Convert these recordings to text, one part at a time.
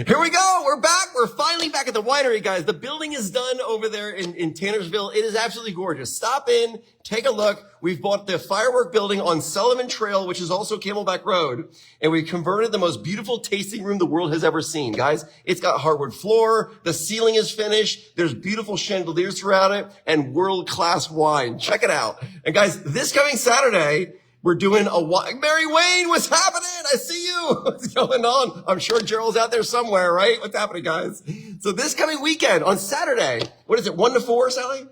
Here we go. We're back. We're finally back at the winery, guys. The building is done over there in Tannersville. It is absolutely gorgeous. Stop in, take a look. We've bought the firework building on Sullivan Trail, which is also Camelback Road. And we converted the most beautiful tasting room the world has ever seen, guys. It's got hardwood floor. The ceiling is finished. There's beautiful chandeliers throughout it and world-class wine. Check it out. And guys, this coming Saturday, we're doing a wine. Mary Wayne, what's happening? I see you. What's going on? I'm sure Gerald's out there somewhere, right? What's happening, guys? So this coming weekend on Saturday, what is it? 1 to 4, Sally?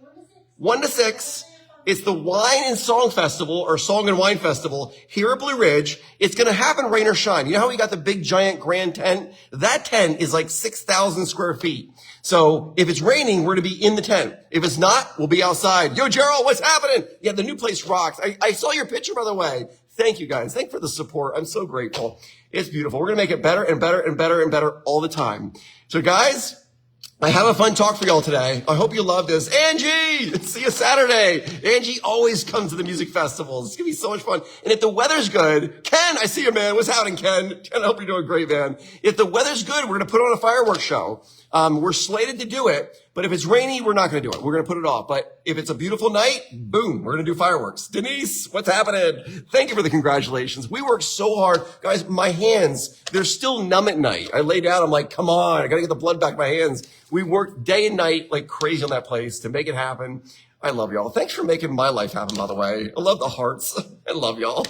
1 to 6. It's the Wine and Song Festival or Song and Wine Festival here at Blue Ridge. It's going to happen rain or shine. You know how we got the big giant grand tent? That tent is like 6,000 square feet. So if it's raining, we're going to be in the tent. If it's not, we'll be outside. Yo, Gerald, what's happening? Yeah, the new place rocks. I saw your picture, by the way. Thank you, guys. Thank you for the support. I'm so grateful. It's beautiful. We're going to make it better and better and better and better all the time. So, guys, I have a fun talk for y'all today. I hope you love this. Angie, see you Saturday. Angie always comes to the music festivals. It's going to be so much fun. And if the weather's good, Ken, I see you, man. What's happening, Ken? Ken, I hope you're doing great, man. If the weather's good, we're going to put on a fireworks show. We're slated to do it, but if it's rainy, we're not going to do it. We're going to put it off. But if it's a beautiful night, boom, we're going to do fireworks. Denise, what's happening? Thank you for the congratulations. We worked so hard. Guys, my hands, they're still numb at night. I lay down. I'm like, come on, I got to get the blood back in my hands. We worked day and night like crazy on that place to make it happen. I love y'all. Thanks for making my life happen, by the way. I love the hearts. I love y'all.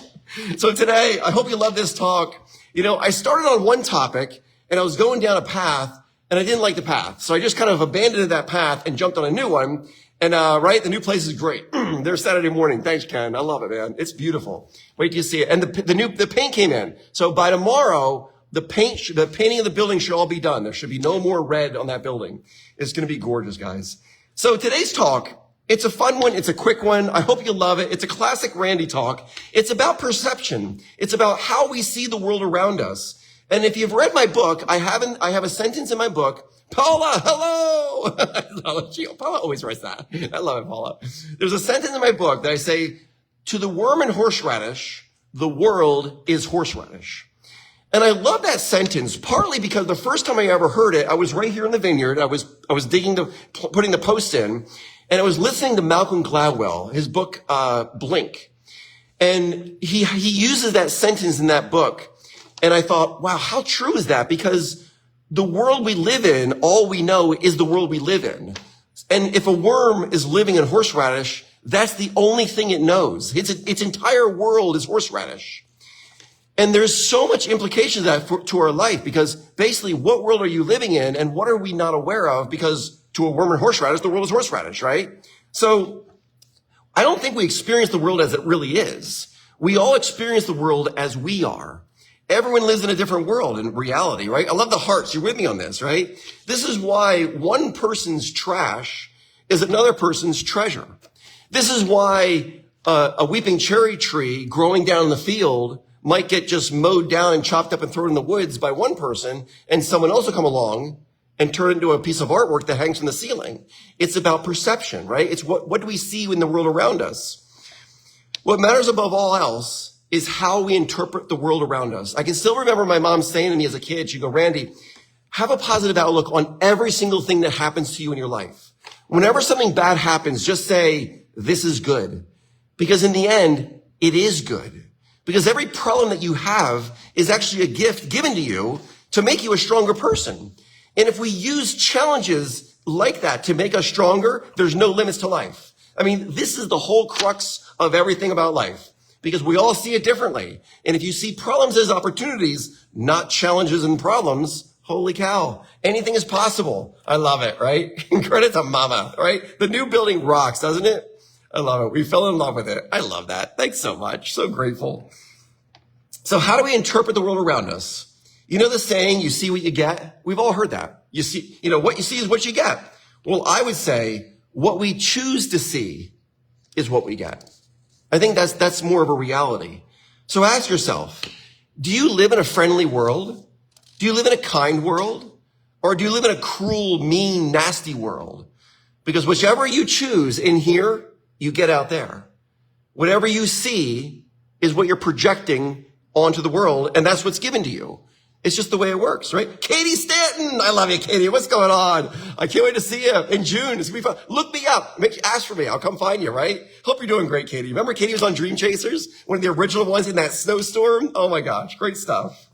So today, I hope you love this talk. You know, I started on one topic and I was going down a path and I didn't like the path. So I just kind of abandoned that path and jumped on a new one. And, right, the new place is great. There's Saturday morning. Thanks, Ken. I love it, man. It's beautiful. Wait till you see it. And the paint came in. So by tomorrow, the painting of the building should all be done. There should be no more red on that building. It's going to be gorgeous, guys. So today's talk, it's a fun one. It's a quick one. I hope you love it. It's a classic Randy talk. It's about perception. It's about how we see the world around us. And if you've read my book, I have a sentence in my book. Paula, hello. Paula always writes that. I love it, Paula. There's a sentence in my book that I say, to the worm and horseradish, the world is horseradish. And I love that sentence, partly because the first time I ever heard it, I was right here in the vineyard. I was putting the post in, and I was listening to Malcolm Gladwell, his book, Blink. And he uses that sentence in that book. And I thought, wow, how true is that? Because the world we live in, all we know is the world we live in. And if a worm is living in horseradish, that's the only thing it knows. Its entire world is horseradish. And there's so much implication to that to our life, because basically, what world are you living in and what are we not aware of? Because to a worm in horseradish, the world is horseradish, right? So I don't think we experience the world as it really is. We all experience the world as we are. Everyone lives in a different world in reality, right? I love the hearts. You're with me on this, right? This is why one person's trash is another person's treasure. This is why a weeping cherry tree growing down in the field might get just mowed down and chopped up and thrown in the woods by one person, and someone else will come along and turn it into a piece of artwork that hangs from the ceiling. It's about perception, right? It's what do we see in the world around us? What matters above all else is how we interpret the world around us. I can still remember my mom saying to me as a kid, she'd go, Randy, have a positive outlook on every single thing that happens to you in your life. Whenever something bad happens, just say, this is good. Because in the end, it is good. Because every problem that you have is actually a gift given to you to make you a stronger person. And if we use challenges like that to make us stronger, there's no limits to life. I mean, this is the whole crux of everything about life. Because we all see it differently. And if you see problems as opportunities, not challenges and problems, holy cow, anything is possible. I love it, right? Credit to mama, right? The new building rocks, doesn't it? I love it. We fell in love with it. I love that. Thanks so much. So grateful. So how do we interpret the world around us? You know the saying, you see what you get? We've all heard that. You see, what you see is what you get. Well, I would say what we choose to see is what we get. I think that's more of a reality. So ask yourself, do you live in a friendly world? Do you live in a kind world? Or do you live in a cruel, mean, nasty world? Because whichever you choose in here, you get out there. Whatever you see is what you're projecting onto the world, and that's what's given to you. It's just the way it works, right? Katie Stanton. I love you, Katie. What's going on? I can't wait to see you in June. It's going to be fun. Look me up. Ask for me. I'll come find you, right? Hope you're doing great, Katie. Remember Katie was on Dream Chasers? One of the original ones in that snowstorm? Oh my gosh. Great stuff.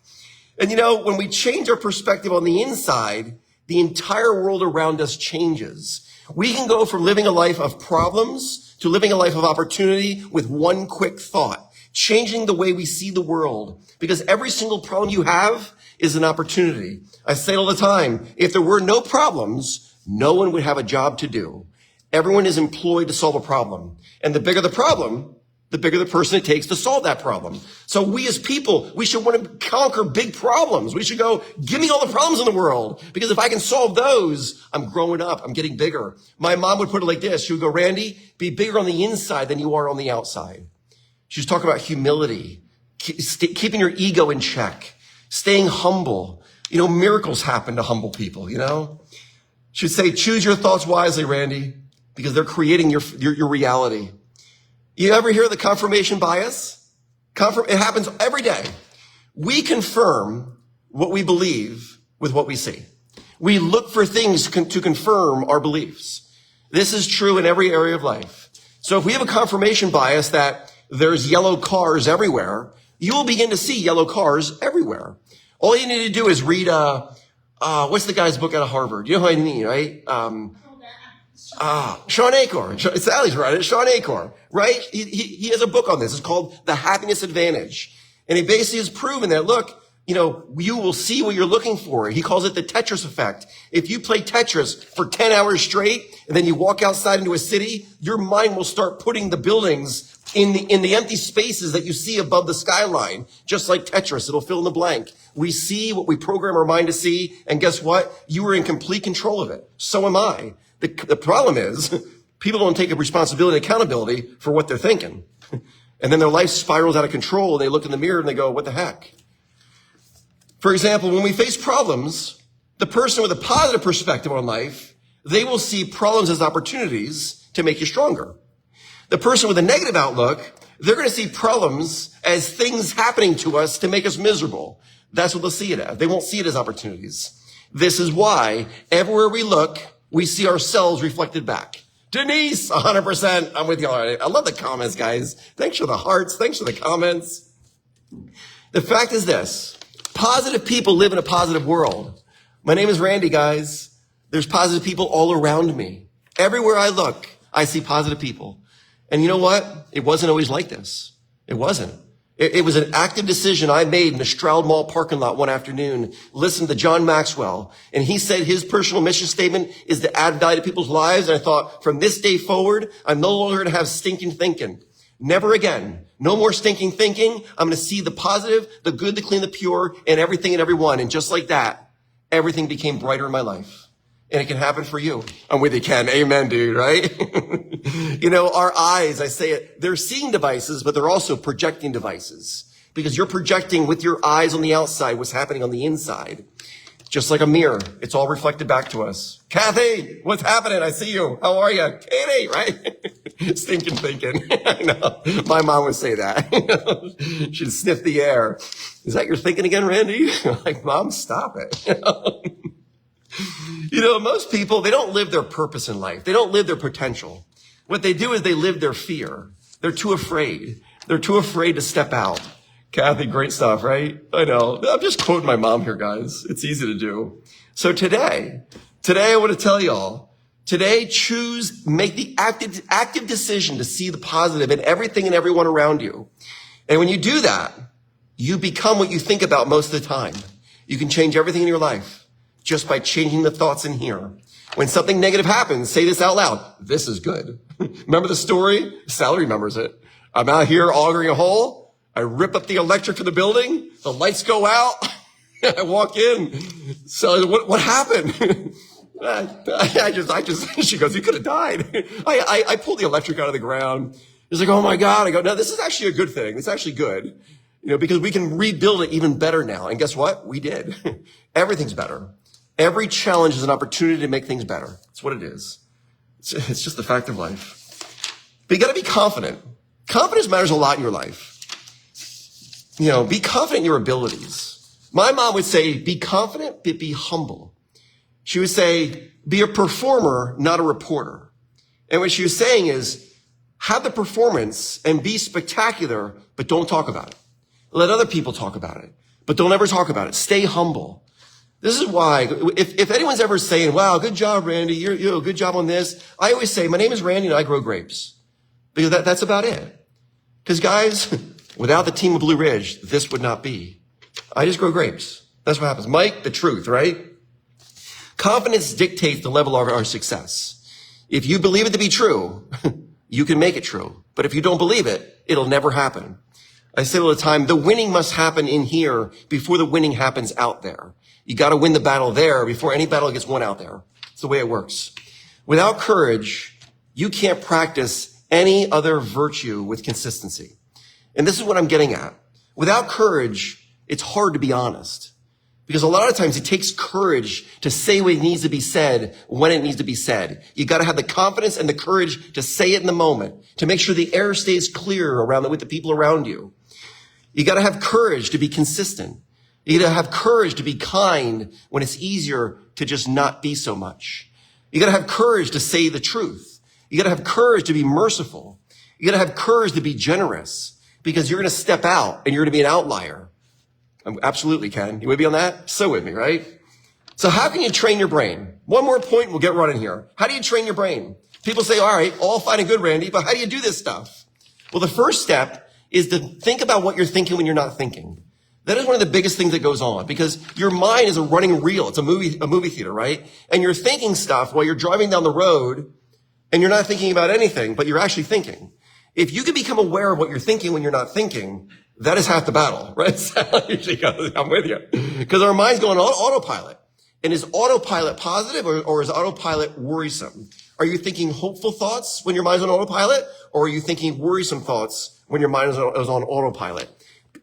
And when we change our perspective on the inside, the entire world around us changes. We can go from living a life of problems to living a life of opportunity with one quick thought, changing the way we see the world. Because every single problem you have is an opportunity. I say it all the time. If there were no problems, no one would have a job to do. Everyone is employed to solve a problem. And the bigger the problem, the bigger the person it takes to solve that problem. So we as people, we should want to conquer big problems. We should go, give me all the problems in the world. Because if I can solve those, I'm growing up. I'm getting bigger. My mom would put it like this. She would go, Randy, be bigger on the inside than you are on the outside. She was talking about humility, keeping your ego in check, staying humble. Miracles happen to humble people, She would say, choose your thoughts wisely, Randy, because they're creating your reality. You ever hear the confirmation bias? It happens every day. We confirm what we believe with what we see. We look for things to confirm our beliefs. This is true in every area of life. So if we have a confirmation bias that there's yellow cars everywhere, you will begin to see yellow cars everywhere. All you need to do is read, what's the guy's book out of Harvard? You know what I mean, right? Sean Achor. Sally's right. Sean Achor, right? He has a book on this. It's called The Happiness Advantage. And he basically has proven that, look, you will see what you're looking for. He calls it the Tetris effect. If you play Tetris for 10 hours straight and then you walk outside into a city, your mind will start putting the buildings in the empty spaces that you see above the skyline. Just like Tetris, it'll fill in the blank. We see what we program our mind to see. And guess what? You are in complete control of it. So am I. The problem is people don't take responsibility and accountability for what they're thinking. And then their life spirals out of control. They look in the mirror and they go, what the heck? For example, when we face problems, the person with a positive perspective on life, they will see problems as opportunities to make you stronger. The person with a negative outlook, they're going to see problems as things happening to us to make us miserable. That's what they'll see it as. They won't see it as opportunities. This is why everywhere we look, we see ourselves reflected back. Denise, 100%. I'm with you already. I love the comments, guys. Thanks for the hearts. Thanks for the comments. The fact is this. Positive people live in a positive world. My name is Randy, guys. There's positive people all around me. Everywhere I look, I see positive people. And you know what? It wasn't always like this. It wasn't. It was an active decision I made in the Stroud Mall parking lot one afternoon. Listened to John Maxwell. And he said his personal mission statement is to add value to people's lives. And I thought, from this day forward, I'm no longer going to have stinking thinking. Never again. No more stinking thinking. I'm going to see the positive, the good, the clean, the pure, and everything and everyone. And just like that, everything became brighter in my life. And it can happen for you. I'm with you, Ken. Amen, dude, right? Our eyes, I say it, they're seeing devices, but they're also projecting devices. Because you're projecting with your eyes on the outside what's happening on the inside. Just like a mirror, it's all reflected back to us. Kathy, what's happening? I see you. How are you? Katie, right? Stinking thinking. I know. My mom would say that. She'd sniff the air. Is that your thinking again, Randy? Like, Mom, stop it. Most people, they don't live their purpose in life. They don't live their potential. What they do is they live their fear. They're too afraid. They're too afraid to step out. Kathy, great stuff, right? I know. I'm just quoting my mom here, guys. It's easy to do. So today I want to tell y'all, make the active decision to see the positive in everything and everyone around you. And when you do that, you become what you think about most of the time. You can change everything in your life just by changing the thoughts in here. When something negative happens, say this out loud. This is good. Remember the story? Sally remembers it. I'm out here augering a hole. I rip up the electric for the building. The lights go out. I walk in. So what happened? She goes, you could have died. I pulled the electric out of the ground. It's like, oh my God. I go, no, this is actually a good thing. It's actually good, because we can rebuild it even better now. And guess what? We did. Everything's better. Every challenge is an opportunity to make things better. That's what it is. It's just the fact of life. But you got to be confident. Confidence matters a lot in your life. Be confident in your abilities. My mom would say, be confident, but be humble. She would say, be a performer, not a reporter. And what she was saying is, have the performance and be spectacular, but don't talk about it. Let other people talk about it, but don't ever talk about it. Stay humble. This is why, if anyone's ever saying, wow, good job, Randy, you're good job on this, I always say, my name is Randy and I grow grapes. Because that's about it. Because guys, without the team of Blue Ridge, this would not be. I just grow grapes. That's what happens. Mike, the truth, right? Confidence dictates the level of our success. If you believe it to be true, you can make it true. But if you don't believe it, it'll never happen. I say all the time, the winning must happen in here before the winning happens out there. You got to win the battle there before any battle gets won out there. It's the way it works. Without courage, you can't practice any other virtue with consistency. And this is what I'm getting at. Without courage, it's hard to be honest. Because a lot of times it takes courage to say what needs to be said when it needs to be said. You got to have the confidence and the courage to say it in the moment, to make sure the air stays clear around with the people around you. You got to have courage to be consistent. You got to have courage to be kind when it's easier to just not be so much. You got to have courage to say the truth. You got to have courage to be merciful. You got to have courage to be generous because you're going to step out and you're going to be an outlier. Absolutely, Ken. You with me on that? So with me, right? So how can you train your brain? One more point, we'll get running here. How do you train your brain? People say, all right, all fine and good, Randy, but how do you do this stuff? Well, the first step is to think about what you're thinking when you're not thinking. That is one of the biggest things that goes on because your mind is a running reel. It's a movie theater, right? And you're thinking stuff while you're driving down the road and you're not thinking about anything, but you're actually thinking. If you can become aware of what you're thinking when you're not thinking, that is half the battle, right? I'm with you. Because our mind's going on autopilot. And is autopilot positive or is autopilot worrisome? Are you thinking hopeful thoughts when your mind's on autopilot? Or are you thinking worrisome thoughts when your mind is on autopilot?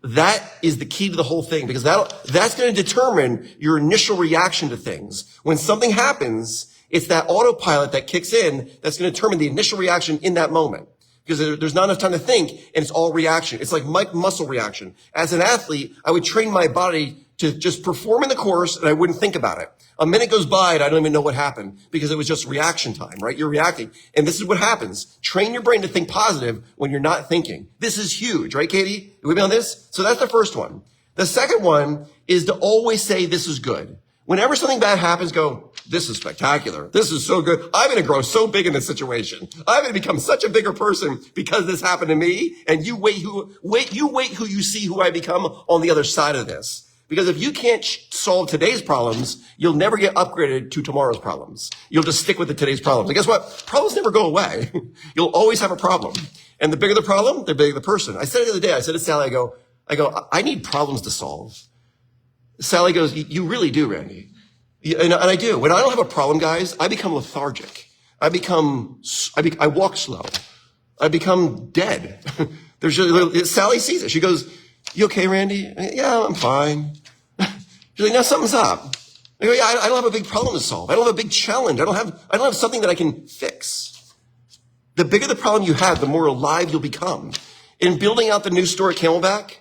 That is the key to the whole thing because that's going to determine your initial reaction to things. When something happens, it's that autopilot that kicks in that's going to determine the initial reaction in that moment. Because there's not enough time to think and it's all reaction. It's like muscle reaction. As an athlete, I would train my body to just perform in the course and I wouldn't think about it. A minute goes by and I don't even know what happened because it was just reaction time, right? You're reacting. And this is what happens. Train your brain to think positive when you're not thinking. This is huge, right, Katie? You with me on this? So that's the first one. The second one is to always say this is good. Whenever something bad happens, go, this is spectacular. This is so good. I'm going to grow so big in this situation. I'm going to become such a bigger person because this happened to me. And you wait who you see who I become on the other side of this. Because if you can't solve today's problems, you'll never get upgraded to tomorrow's problems. You'll just stick with today's problems. And guess what? Problems never go away. You'll always have a problem. And the bigger the problem, the bigger the person. I said it the other day. I said to Sally, I go, I need problems to solve. Sally goes, you really do, Randy. And I do. When I don't have a problem, guys, I become lethargic. I walk slow. I become dead. Sally sees it. She goes, you okay, Randy? Yeah, I'm fine. She's like, no, something's up. I go, yeah, I don't have a big problem to solve. I don't have a big challenge. I don't have something that I can fix. The bigger the problem you have, the more alive you'll become. In building out the new store at Camelback,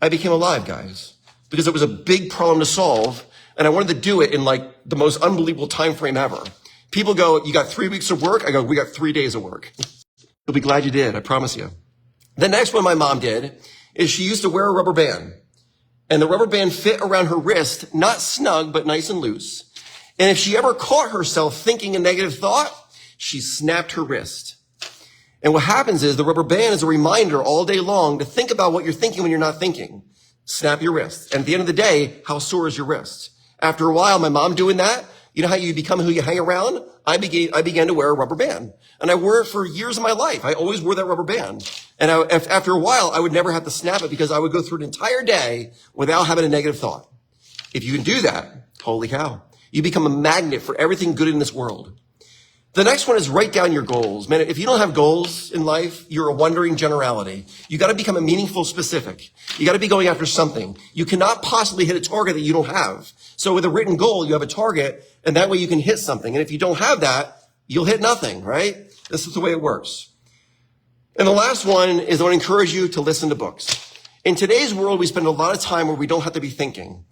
I became alive, guys, because it was a big problem to solve. And I wanted to do it in like the most unbelievable time frame ever. People go, you got 3 weeks of work? I go, we got 3 days of work. You'll be glad you did. I promise you. The next one my mom did is she used to wear a rubber band. And the rubber band fit around her wrist, not snug, but nice and loose. And if she ever caught herself thinking a negative thought, she snapped her wrist. And what happens is the rubber band is a reminder all day long to think about what you're thinking when you're not thinking. Snap your wrist. And at the end of the day, how sore is your wrist? After a while, my mom doing that, you know how you become who you hang around? I began to wear a rubber band. And I wore it for years of my life. I always wore that rubber band. And after a while, I would never have to snap it because I would go through an entire day without having a negative thought. If you can do that, holy cow, you become a magnet for everything good in this world. The next one is write down your goals. Man, if you don't have goals in life, you're a wandering generality. You got to become a meaningful specific. You got to be going after something. You cannot possibly hit a target that you don't have. So with a written goal, you have a target, and that way you can hit something. And if you don't have that, you'll hit nothing, right? This is the way it works. And the last one is I want to encourage you to listen to books. In today's world, we spend a lot of time where we don't have to be thinking.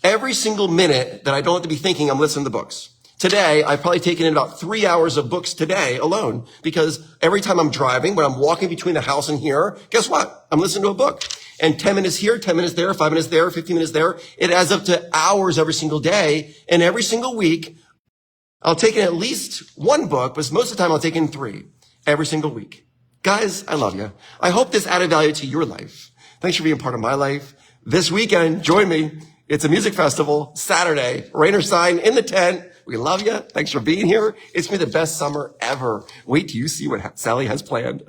Every single minute that I don't have to be thinking, I'm listening to books. Today, I've probably taken in about 3 hours of books today alone, because every time I'm driving, when I'm walking between the house and here, guess what? I'm listening to a book. And 10 minutes here, 10 minutes there, 5 minutes there, 15 minutes there. It adds up to hours every single day. And every single week, I'll take in at least one book, but most of the time I'll take in 3 every single week. Guys, I love you. I hope this added value to your life. Thanks for being part of my life. This weekend, join me. It's a music festival, Saturday, rain or shine, in the tent. We love you. Thanks for being here. It's been the best summer ever. Wait till you see what Sally has planned.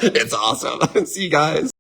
It's awesome. See you guys.